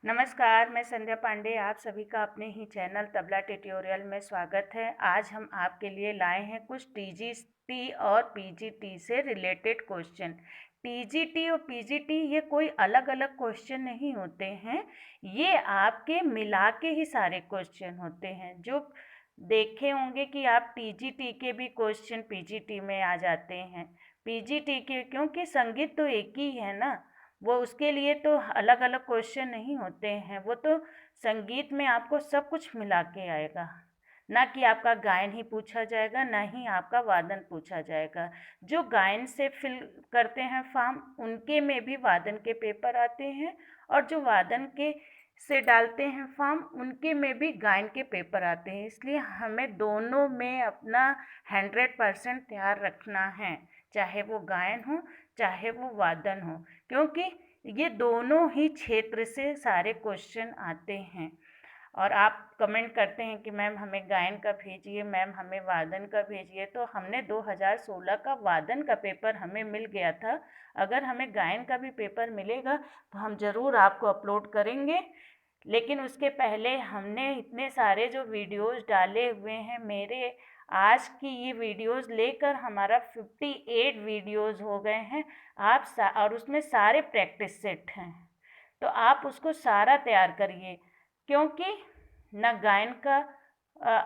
नमस्कार, मैं संध्या पांडे। आप सभी का अपने ही चैनल तबला ट्यूटोरियल में स्वागत है। आज हम आपके लिए लाए हैं कुछ टीजीटी और पीजीटी से रिलेटेड क्वेश्चन। टीजीटी और पीजीटी ये कोई अलग अलग क्वेश्चन नहीं होते हैं, ये आपके मिला के ही सारे क्वेश्चन होते हैं। जो देखे होंगे कि आप टीजीटी के भी क्वेश्चन पीजीटी में आ जाते हैं। पीजीटी के क्योंकि संगीत तो एक ही है ना, वो उसके लिए तो अलग अलग क्वेश्चन नहीं होते हैं। वो तो संगीत में आपको सब कुछ मिला के आएगा, ना कि आपका गायन ही पूछा जाएगा, ना ही आपका वादन पूछा जाएगा। जो गायन से फिल करते हैं फॉर्म, उनके में भी वादन के पेपर आते हैं, और जो वादन के से डालते हैं फॉर्म, उनके में भी गायन के पेपर आते हैं। इसलिए हमें दोनों में अपना 100% तैयार रखना है, चाहे वो गायन हो चाहे वो वादन हो, क्योंकि ये दोनों ही क्षेत्र से सारे क्वेश्चन आते हैं। और आप कमेंट करते हैं कि मैम हमें गायन का भेजिए, मैम हमें वादन का भेजिए। तो हमने 2016 का वादन का पेपर हमें मिल गया था। अगर हमें गायन का भी पेपर मिलेगा तो हम ज़रूर आपको अपलोड करेंगे। लेकिन उसके पहले हमने इतने सारे जो वीडियोस डाले हुए हैं, मेरे आज की ये वीडियोस लेकर हमारा 58 वीडियोस हो गए हैं। और उसमें सारे प्रैक्टिस सेट हैं, तो आप उसको सारा तैयार करिए, क्योंकि न गायन का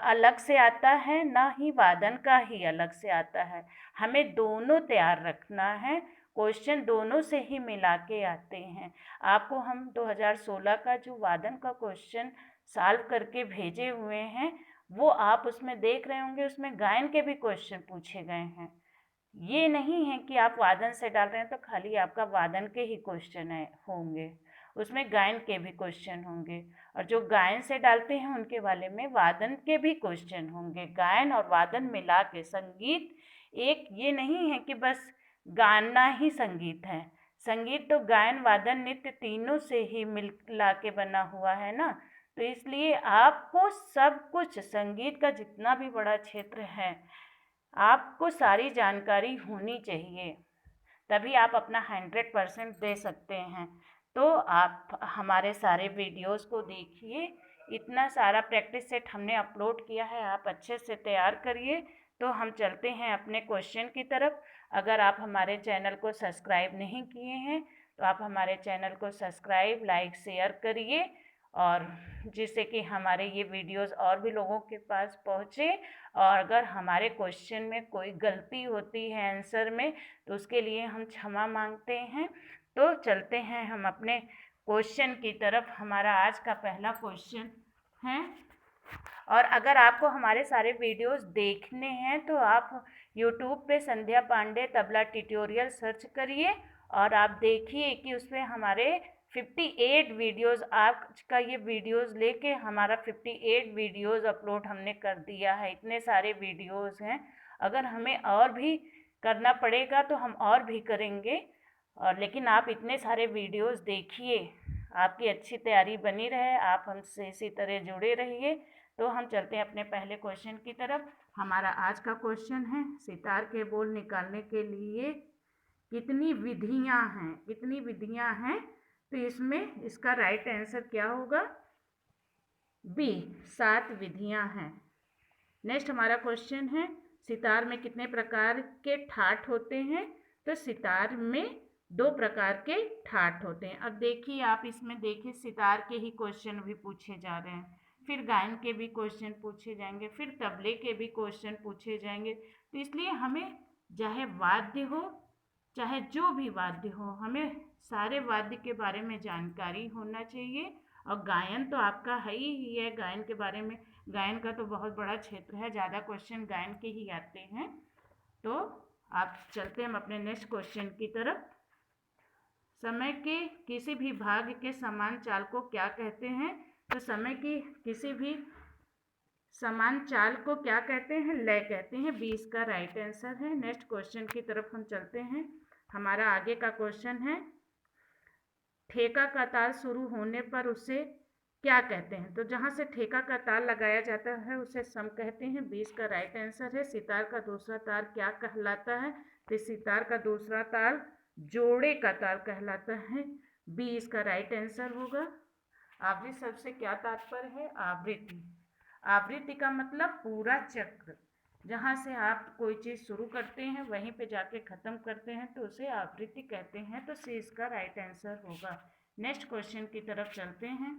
अलग से आता है, ना ही वादन का ही अलग से आता है। हमें दोनों तैयार रखना है, क्वेश्चन दोनों से ही मिला के आते हैं। आपको हम 2016 का जो वादन का क्वेश्चन सॉल्व करके भेजे हुए हैं, वो आप उसमें देख रहे होंगे, उसमें गायन के भी क्वेश्चन पूछे गए हैं। ये नहीं है कि आप वादन से डाल रहे हैं तो खाली आपका वादन के ही क्वेश्चन होंगे, उसमें गायन के भी क्वेश्चन होंगे। और जो गायन से डालते हैं उनके वाले में वादन के भी क्वेश्चन होंगे। गायन और वादन मिला के संगीत एक, ये नहीं है कि बस गाना ही संगीत है। संगीत तो गायन वादन नृत्य तीनों से ही मिला के बना हुआ है ना। तो इसलिए आपको सब कुछ, संगीत का जितना भी बड़ा क्षेत्र है, आपको सारी जानकारी होनी चाहिए, तभी आप अपना 100% दे सकते हैं। तो आप हमारे सारे वीडियोस को देखिए, इतना सारा प्रैक्टिस सेट हमने अपलोड किया है, आप अच्छे से तैयार करिए। तो हम चलते हैं अपने क्वेश्चन की तरफ। अगर आप हमारे चैनल को सब्सक्राइब नहीं किए हैं तो आप हमारे चैनल को सब्सक्राइब, लाइक, शेयर करिए, और जिससे कि हमारे ये वीडियोस और भी लोगों के पास पहुँचे। और अगर हमारे क्वेश्चन में कोई गलती होती है आंसर में, तो उसके लिए हम क्षमा मांगते हैं। तो चलते हैं हम अपने क्वेश्चन की तरफ। हमारा आज का पहला क्वेश्चन है, और अगर आपको हमारे सारे वीडियोस देखने हैं तो आप यूट्यूब पे संध्या पांडे तबला ट्यूटोरियल सर्च करिए, और आप देखिए कि उसमें हमारे 58 वीडियोस, आज का ये वीडियोस लेके हमारा 58 वीडियोस अपलोड हमने कर दिया है। इतने सारे वीडियोस हैं, अगर हमें और भी करना पड़ेगा तो हम और भी करेंगे। और लेकिन आप इतने सारे वीडियोस देखिए, आपकी अच्छी तैयारी बनी रहे, आप हमसे इसी तरह जुड़े रहिए। तो हम चलते हैं अपने पहले क्वेश्चन की तरफ। हमारा आज का क्वेश्चन है, सितार के बोल निकालने के लिए कितनी विधियां हैं? कितनी विधियां हैं? तो इसमें इसका राइट आंसर क्या होगा? बी, 7 विधियां हैं। नेक्स्ट हमारा क्वेश्चन है, सितार में कितने प्रकार के ठाठ होते हैं? तो सितार में 2 प्रकार के ठाठ होते हैं। अब देखिए, आप इसमें देखिए, सितार के ही क्वेश्चन भी पूछे जा रहे हैं, फिर गायन के भी क्वेश्चन पूछे जाएंगे, फिर तबले के भी क्वेश्चन पूछे जाएंगे। तो इसलिए हमें चाहे वाद्य हो, चाहे जो भी वाद्य हो, हमें सारे वाद्य के बारे में जानकारी होना चाहिए। और गायन तो आपका है ही है, गायन के बारे में, गायन का तो बहुत बड़ा क्षेत्र है, ज़्यादा क्वेश्चन गायन के ही आते हैं। तो आप चलते हैं हम अपने नेक्स्ट क्वेश्चन की तरफ। समय के किसी भी भाग के समान चाल को क्या कहते हैं? तो समय की किसी भी समान चाल को क्या कहते हैं? लय कहते हैं। 20 का राइट आंसर है। नेक्स्ट क्वेश्चन की तरफ हम चलते हैं। हमारा आगे का क्वेश्चन है, ठेका का ताल शुरू होने पर उसे क्या कहते हैं? तो जहाँ से ठेका का ताल लगाया जाता है उसे सम कहते हैं। 20 का राइट आंसर है। सितार का दूसरा ताल क्या कहलाता है? तो सितार का दूसरा ताल जोड़े का ताल कहलाता है। 20 का राइट आंसर होगा। आवृत्ति शब्द से क्या तात्पर्य है? आवृत्ति। आवृत्ति का मतलब पूरा चक्र, जहाँ से आप कोई चीज़ शुरू करते हैं वहीं पे जाके ख़त्म करते हैं तो उसे आवृत्ति कहते हैं। तो सी इसका राइट आंसर होगा। नेक्स्ट क्वेश्चन की तरफ चलते हैं।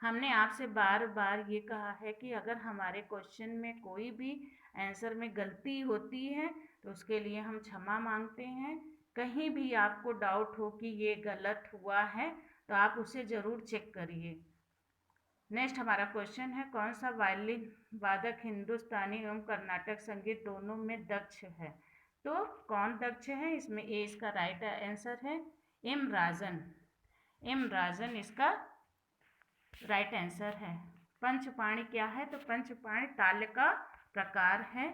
हमने आपसे बार बार ये कहा है कि अगर हमारे क्वेश्चन में कोई भी आंसर में गलती होती है तो उसके लिए हम क्षमा मांगते हैं। कहीं भी आपको डाउट हो कि ये गलत हुआ है तो आप उसे ज़रूर चेक करिए। नेक्स्ट हमारा क्वेश्चन है, कौन सा वायलिन वादक हिंदुस्तानी एवं कर्नाटक संगीत दोनों में दक्ष है? तो कौन दक्ष है? इसमें ए इसका राइट आंसर है। एम राजन। एम राजन इसका राइट आंसर है। पंचपाणी क्या है? तो पंचपाणी ताल का प्रकार है।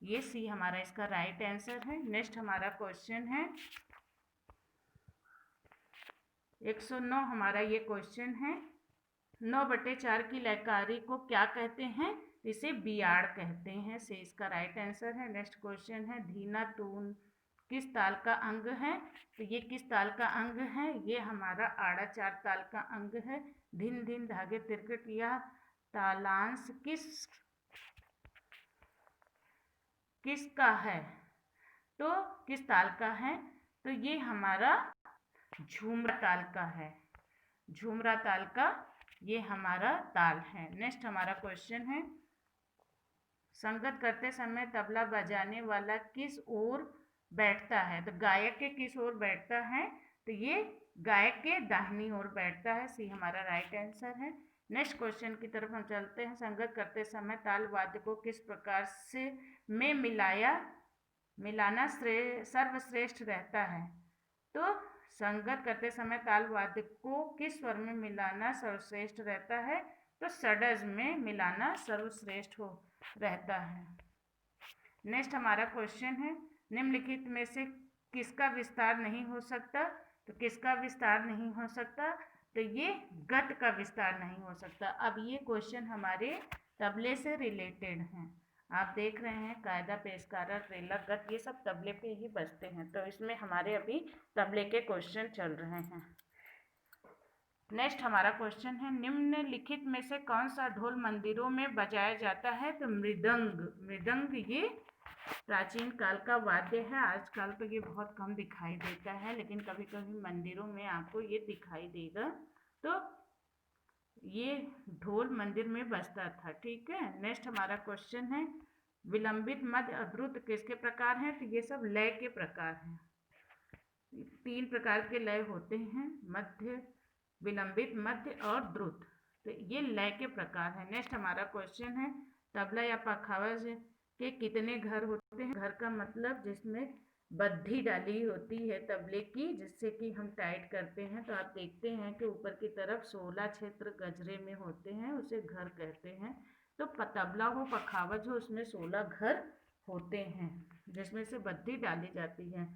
ये सी हमारा इसका राइट आंसर है। नेक्स्ट हमारा क्वेश्चन है 109 हमारा ये क्वेश्चन है, 9/4 की लयकारी को क्या कहते हैं? इसे बियाड़ कहते हैं। से इसका राइट आंसर है। नेक्स्ट क्वेश्चन है, धीना तून किस ताल का अंग है? तो ये किस ताल का अंग है? ये हमारा आड़ा 4 ताल का अंग है। धिन धिन धागे तिरकट या तालांश किसका है? तो किस ताल का है? तो ये हमारा झूमरा ताल का है। झूमरा ताल का ये हमारा ताल है। नेक्स्ट हमारा क्वेश्चन है, संगत करते समय तबला बजाने वाला किस ओर बैठता है? तो गायक के किस ओर बैठता है? तो ये गायक के दाहिनी ओर बैठता है। सी हमारा राइट आंसर है। नेक्स्ट क्वेश्चन की तरफ हम चलते हैं। संगत करते समय ताल वाद्य को किस प्रकार से में मिलाना सर्वश्रेष्ठ रहता है? तो संगत करते समय ताल वाद्य को किस स्वर में मिलाना सर्वश्रेष्ठ रहता है? तो षड्ज में मिलाना सर्वश्रेष्ठ रहता है। नेक्स्ट हमारा क्वेश्चन है, निम्नलिखित में से किसका विस्तार नहीं हो सकता? तो किसका विस्तार नहीं हो सकता? तो ये गत का विस्तार नहीं हो सकता। अब ये क्वेश्चन हमारे तबले से रिलेटेड हैं। आप देख रहे हैं कायदा, पेशकार, रेलक, गत, ये सब तबले पे ही बजते हैं। तो इसमें हमारे अभी तबले के क्वेश्चन चल रहे हैं। नेक्स्ट हमारा क्वेश्चन है, निम्नलिखित में से कौन सा ढोल मंदिरों में बजाया जाता है? तो मृदंग। मृदंग ये प्राचीन काल का वाद्य है। आजकल तो ये बहुत कम दिखाई देता है, लेकिन कभी कभी मंदिरों में आपको ये दिखाई देगा। तो ये ढोल मंदिर में बजता था। ठीक है। नेक्स्ट हमारा क्वेश्चन है, विलंबित, मध्य और द्रुत किसके प्रकार हैं? तो ये सब लय के प्रकार हैं। 3 प्रकार के लय होते हैं, मध्य, विलंबित, मध्य और द्रुत। तो ये लय के प्रकार है। नेक्स्ट हमारा क्वेश्चन है, तबला या पखावज के कितने घर होते हैं? घर का मतलब जिसमें बद्धी डाली होती है तबले की, जिससे कि हम टाइट करते हैं। तो आप देखते हैं कि ऊपर की तरफ 16 क्षेत्र गजरे में होते हैं, उसे घर कहते हैं। तो तबला हो, पखावज हो, उसमें 16 घर होते हैं जिसमें से बद्धी डाली जाती है।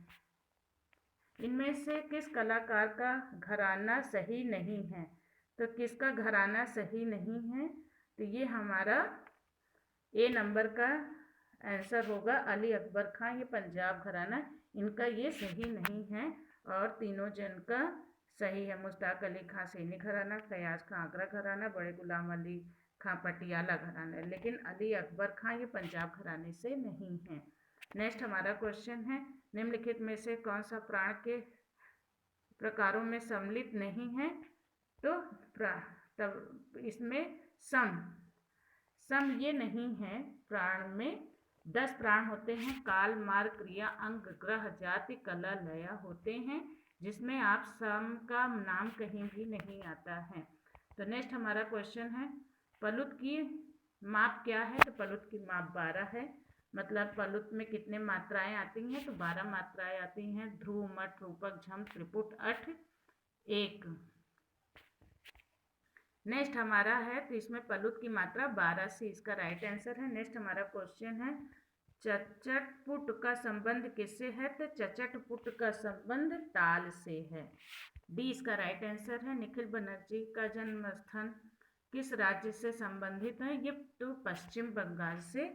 इनमें से किस कलाकार का घराना सही नहीं है? तो किसका घराना सही नहीं है? तो ये हमारा ए नंबर का आंसर होगा, अली अकबर खान। ये पंजाब घराना, इनका ये सही नहीं है। और तीनों जन का सही है। मुश्ताक अली खान सैनी घराना, फयाज खान आगरा घराना, बड़े गुलाम अली खां पटियाला घराना। लेकिन अली अकबर खान ये पंजाब घराने से नहीं है। नेक्स्ट हमारा क्वेश्चन है, निम्नलिखित में से कौन सा प्राण के प्रकारों में सम्मिलित नहीं है? तो तब इसमें सम ये नहीं है। प्राण में 10 प्राण होते हैं। काल, मार्ग, क्रिया, अंग, ग्रह, जाति, कला, लय होते हैं, जिसमें आप सम का नाम कहीं भी नहीं आता है। तो नेक्स्ट हमारा क्वेश्चन है, पलुत की माप क्या है? तो पलुत की माप 12 है। मतलब पलुत में कितने मात्राएं आती हैं? तो 12 मात्राएं आती हैं। ध्रुव, मठ, रूपक, झम, त्रिपुट, अठ, एक। नेक्स्ट हमारा है, तो इसमें पलुत की मात्रा 12 से इसका राइट आंसर है। नेक्स्ट हमारा क्वेश्चन है, चचटपुट का संबंध किससे है? तो चचटपुट का संबंध ताल से है। डी इसका राइट आंसर है। निखिल बनर्जी का जन्म स्थान किस राज्य से संबंधित है? ये तो पश्चिम बंगाल से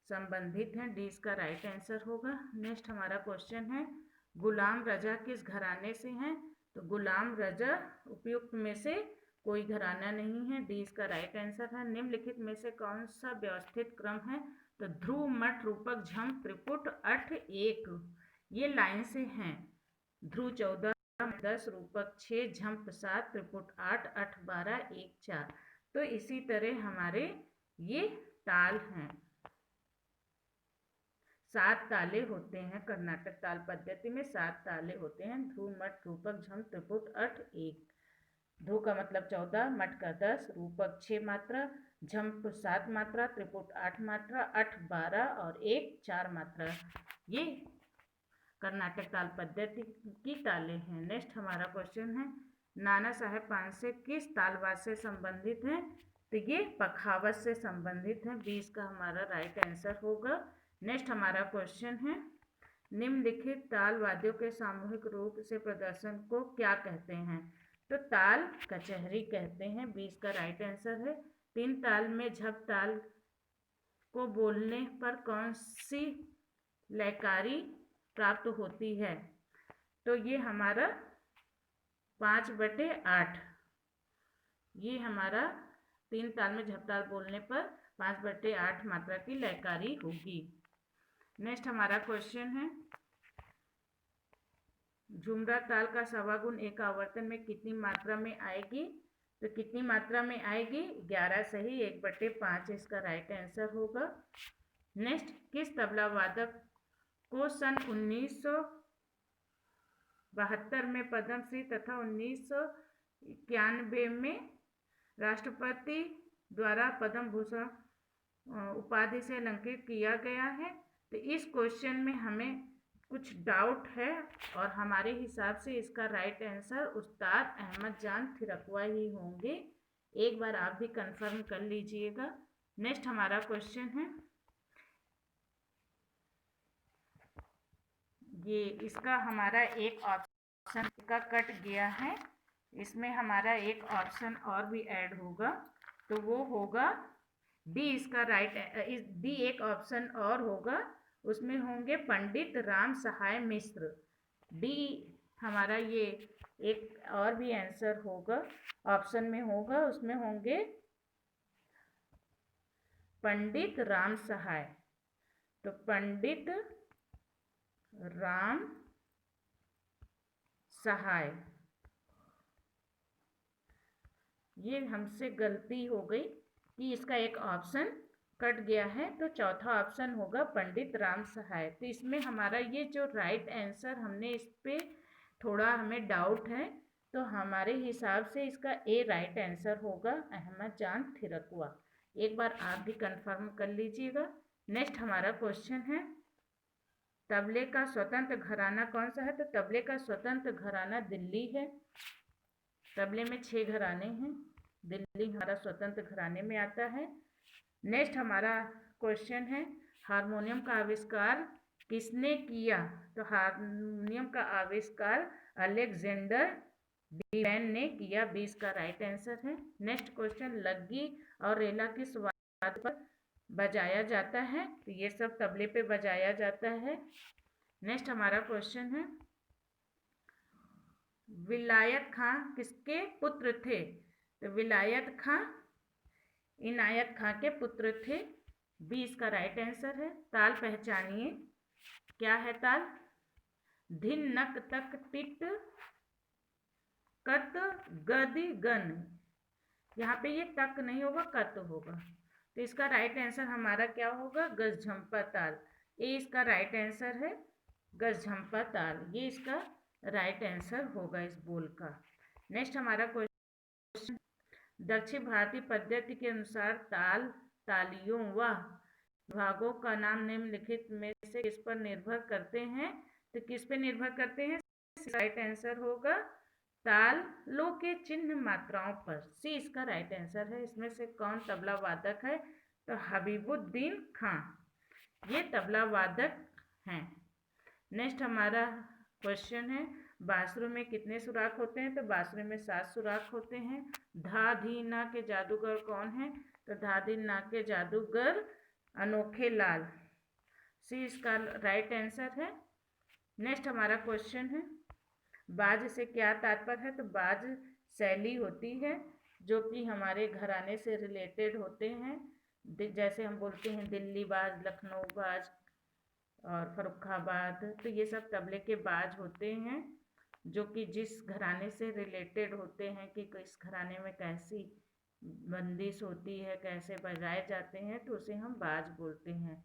संबंधित है। डी इसका राइट आंसर होगा। नेक्स्ट हमारा क्वेश्चन है, गुलाम रजा किस घराने से हैं? तो गुलाम रजा उपयुक्त में से कोई घराना नहीं है, डी इसका राइट आंसर है। निम्नलिखित में से कौन सा व्यवस्थित क्रम है? तो ध्रुव, मठ, रूपक, झंप, त्रिपुट, अठ, एक, ये लाइन से हैं। ध्रुव 14, 10, रूपक 6, झंप 7, त्रिपुट 8, अठ 12, 1 4। तो इसी तरह हमारे ये ताल हैं। 7 ताले होते हैं कर्नाटक ताल पद्धति में, 7 ताले होते हैं। ध्रुव, मठ, रूपक, झंप, त्रिपुट, अठ, एक। ध्रुव का मतलब 14, मठ का 10, रूपक 6 मात्रा, झंप 7 मात्रा, त्रिपुट 8 मात्रा, अठ 12 और 1 4 मात्रा। ये कर्नाटक ताल पद्धति की ताले हैं। नेक्स्ट हमारा क्वेश्चन है, नाना साहेब पानसे किस तालवाद से संबंधित हैं? तो ये पखावत से संबंधित हैं। 20 का हमारा राइट आंसर होगा। नेक्स्ट हमारा क्वेश्चन है, निम्नलिखित ताल वाद्यों के सामूहिक रूप से प्रदर्शन को क्या कहते हैं? तो ताल कचहरी कहते हैं। 20 का राइट आंसर है। 3 ताल में झप ताल को बोलने पर कौन सी लयकारी प्राप्त होती है? तो ये हमारा 5/8, ये हमारा 3 ताल में झप ताल बोलने पर 5/8 मात्रा की लयकारी होगी। नेक्स्ट हमारा क्वेश्चन है, झुमरा ताल का सवागुण एक आवर्तन में कितनी मात्रा में आएगी? तो कितनी मात्रा में आएगी? 11 सही, 1/5 इसका राइट आंसर होगा। नेक्स्ट, किस तबला वादक को सन 1972 में पद्मश्री तथा 1991 में राष्ट्रपति द्वारा पद्म भूषण उपाधि से अलंकृत किया गया है? तो इस क्वेश्चन में हमें कुछ डाउट है और हमारे हिसाब से इसका राइट आंसर उस्ताद अहमद जान थिरकवा ही होंगे। एक बार आप भी कंफर्म कर लीजिएगा। नेक्स्ट हमारा क्वेश्चन है, ये इसका हमारा एक ऑप्शन का कट गया है, इसमें हमारा एक ऑप्शन और भी ऐड होगा, तो वो होगा डी इसका राइट। डी एक ऑप्शन और होगा, उसमें होंगे पंडित राम सहाय मिश्र। डी हमारा ये एक और भी आंसर होगा, ऑप्शन में होगा, उसमें होंगे पंडित राम सहाय। तो पंडित राम सहाय, ये हमसे गलती हो गई कि इसका एक ऑप्शन कट गया है, तो चौथा ऑप्शन होगा पंडित राम सहाय। तो इसमें हमारा ये जो राइट आंसर, हमने इस पे थोड़ा हमें डाउट है, तो हमारे हिसाब से इसका ए राइट आंसर होगा, अहमद जान थिरकवा। एक बार आप भी कंफर्म कर लीजिएगा। नेक्स्ट हमारा क्वेश्चन है, तबले का स्वतंत्र घराना कौन सा है? तो तबले का स्वतंत्र घराना दिल्ली है। तबले में 6 घराने हैं, दिल्ली हमारा स्वतंत्र घराने में आता है। नेक्स्ट हमारा क्वेश्चन है, हारमोनियम का आविष्कार किसने किया? तो हारमोनियम का आविष्कार अलेक्जेंडर डिवैन ने किया। 20 का राइट आंसर है। नेक्स्ट क्वेश्चन, लग्गी और रेला किस वाद्य पर बजाया जाता है? तो ये सब तबले पे बजाया जाता है। नेक्स्ट हमारा क्वेश्चन है, विलायत खां किसके पुत्र थे? तो विलायत खां इनायत खां के पुत्र थे। 20 का राइट आंसर है। ताल पहचानिए, क्या है ताल? धिन नक तक टिट कत गदि गन। यहाँ पे ये तक नहीं होगा, कत होगा। तो इसका राइट आंसर हमारा क्या होगा? गजझंपा ताल। ये इसका राइट आंसर है, गजझंपा ताल, ये इसका राइट आंसर होगा इस बोल का। नेक्स्ट हमारा क्वेश्चन, दक्षिण भारतीय पद्धति के अनुसार ताल, तालियों व भागों का नाम निम्नलिखित में से किस पर निर्भर करते हैं? तो किस पे निर्भर करते हैं? राइट आंसर होगा तालों के चिन्ह मात्राओं पर। सी इसका राइट आंसर है। इसमें से कौन तबला वादक है? तो हबीबुद्दीन खां, ये तबला वादक हैं। नेक्स्ट हमारा क्वेश्चन है, बांसुरी में कितने सुराख होते हैं? तो बांसुरी में 7 सुराख होते हैं। धा धी ना के जादूगर कौन है? तो धा धी ना के जादूगर अनोखे लाल। सी इसका राइट आंसर है। नेक्स्ट हमारा क्वेश्चन है, बाज से क्या तात्पर्य है? तो बाज शैली होती है। जो कि हमारे घराने से रिलेटेड होते हैं। जैसे हम बोलते हैं दिल्ली बाज, लखनऊ बाज और फर्रुखाबाद, तो ये सब तबले के बाज होते हैं जो कि जिस घराने से रिलेटेड होते हैं कि किस घराने में कैसी बंदिश होती है, कैसे बजाए जाते हैं, तो उसे हम बाज बोलते हैं।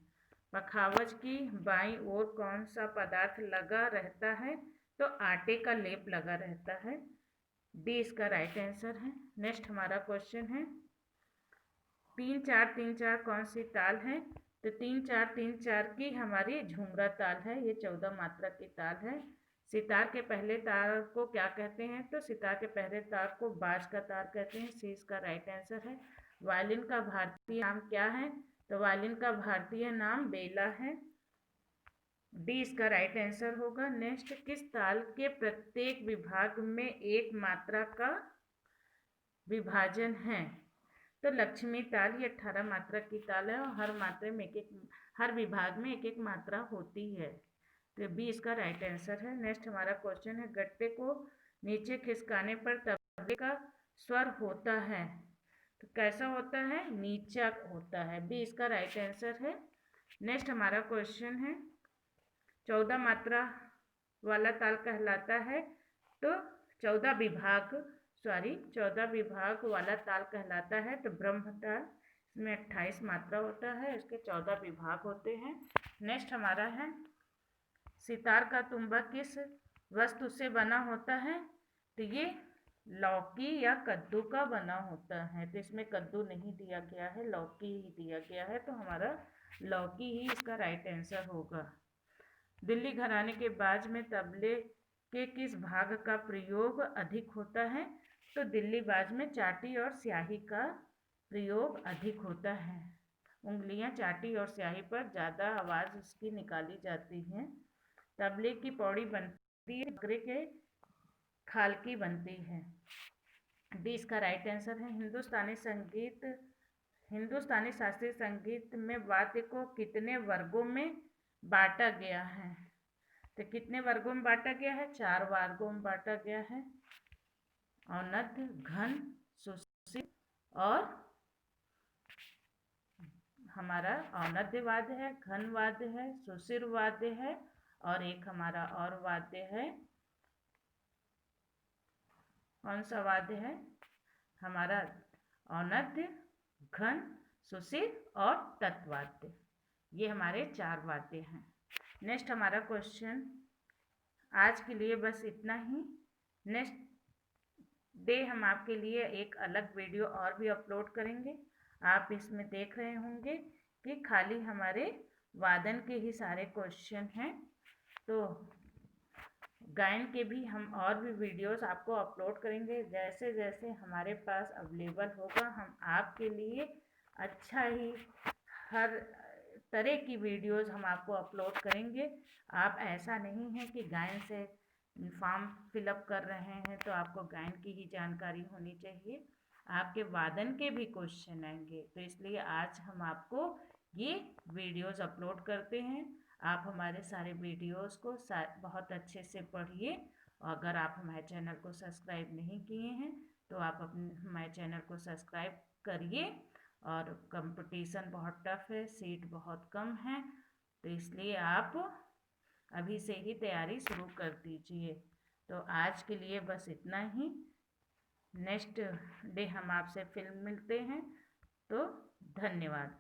पखावज की बाईं ओर कौन सा पदार्थ लगा रहता है? तो आटे का लेप लगा रहता है। डी इसका राइट आंसर है। नेक्स्ट हमारा क्वेश्चन है 3-4-3-4 कौन सी ताल है? तो 3-4-3-4 की हमारी झुमरा ताल है। ये 14 मात्रा की ताल है। सितार के पहले तार को क्या कहते हैं? तो सितार के पहले तार को बाज का तार कहते हैं। सी इसका राइट आंसर है। वायलिन का भारतीय नाम क्या है? तो वायलिन का भारतीय नाम बेला है। डी इसका राइट आंसर होगा। नेक्स्ट, किस ताल के प्रत्येक विभाग में एक मात्रा का विभाजन है? तो लक्ष्मी ताल, ये 18 मात्रा की ताल है और हर मात्रा में हर विभाग में एक एक मात्रा होती है। तो बी इसका राइट आंसर है। नेक्स्ट हमारा क्वेश्चन है गट्टे को नीचे खिसकाने पर तबले का स्वर होता है, तो कैसा होता है? नीचा होता है। बी इसका राइट आंसर है। नेक्स्ट हमारा क्वेश्चन है 14 मात्रा वाला ताल कहलाता है, तो 14 विभाग वाला ताल कहलाता है तो ब्रह्म ताल। इसमें 28 मात्रा होता है, इसके 14 विभाग होते हैं। नेक्स्ट हमारा है सितार का तुम्बा किस वस्तु से बना होता है? तो ये लौकी या कद्दू का बना होता है। तो इसमें कद्दू नहीं दिया गया है, लौकी ही दिया गया है, तो हमारा लौकी ही इसका राइट आंसर होगा। दिल्ली घराने के बाज में तबले के किस भाग का प्रयोग अधिक होता है? तो दिल्ली बाज में चाटी और स्याही का प्रयोग अधिक होता है। उंगलियां चाटी और स्याही पर ज़्यादा आवाज़ उसकी निकाली जाती हैं। तबले की पौड़ी बनती है, बकरे के खाल की बनती है। डी इसका राइट आंसर है। हिंदुस्तानी शास्त्रीय संगीत में वाद्य को कितने वर्गों में बांटा गया है? तो कितने वर्गों में बांटा गया है? 4 वर्गों में बांटा गया है। औनद्य, घन, सुशील और हमारा औनद्य वाद्य है, घन वाद्य है, सुशील वाद्य है और एक हमारा और वाद्य है। कौन सा वाद्य है? हमारा औनद्य, घन, सुशील और तत्वाद्य। ये हमारे 4 वाद्य हैं। नेक्स्ट हमारा क्वेश्चन, आज के लिए बस इतना ही। नेक्स्ट डे हम आपके लिए एक अलग वीडियो और भी अपलोड करेंगे। आप इसमें देख रहे होंगे कि खाली हमारे वादन के ही सारे क्वेश्चन हैं, तो गायन के भी हम और भी वीडियोस आपको अपलोड करेंगे। जैसे जैसे हमारे पास अवेलेबल होगा हम आपके लिए अच्छा ही हर तरह की वीडियोस हम आपको अपलोड करेंगे। आप ऐसा नहीं है कि गायन से फॉर्म फिलअप कर रहे हैं तो आपको गायन की ही जानकारी होनी चाहिए, आपके वादन के भी क्वेश्चन आएंगे। तो इसलिए आज हम आपको ये वीडियोस अपलोड करते हैं। आप हमारे सारे वीडियोस को बहुत अच्छे से पढ़िए। और अगर आप हमारे चैनल को सब्सक्राइब नहीं किए हैं तो आप हमारे चैनल को सब्सक्राइब करिए। और कंपटीशन बहुत टफ है, सीट बहुत कम है, तो इसलिए आप अभी से ही तैयारी शुरू कर दीजिए। तो आज के लिए बस इतना ही। नेक्स्ट डे हम आपसे फिर मिलते हैं, तो धन्यवाद।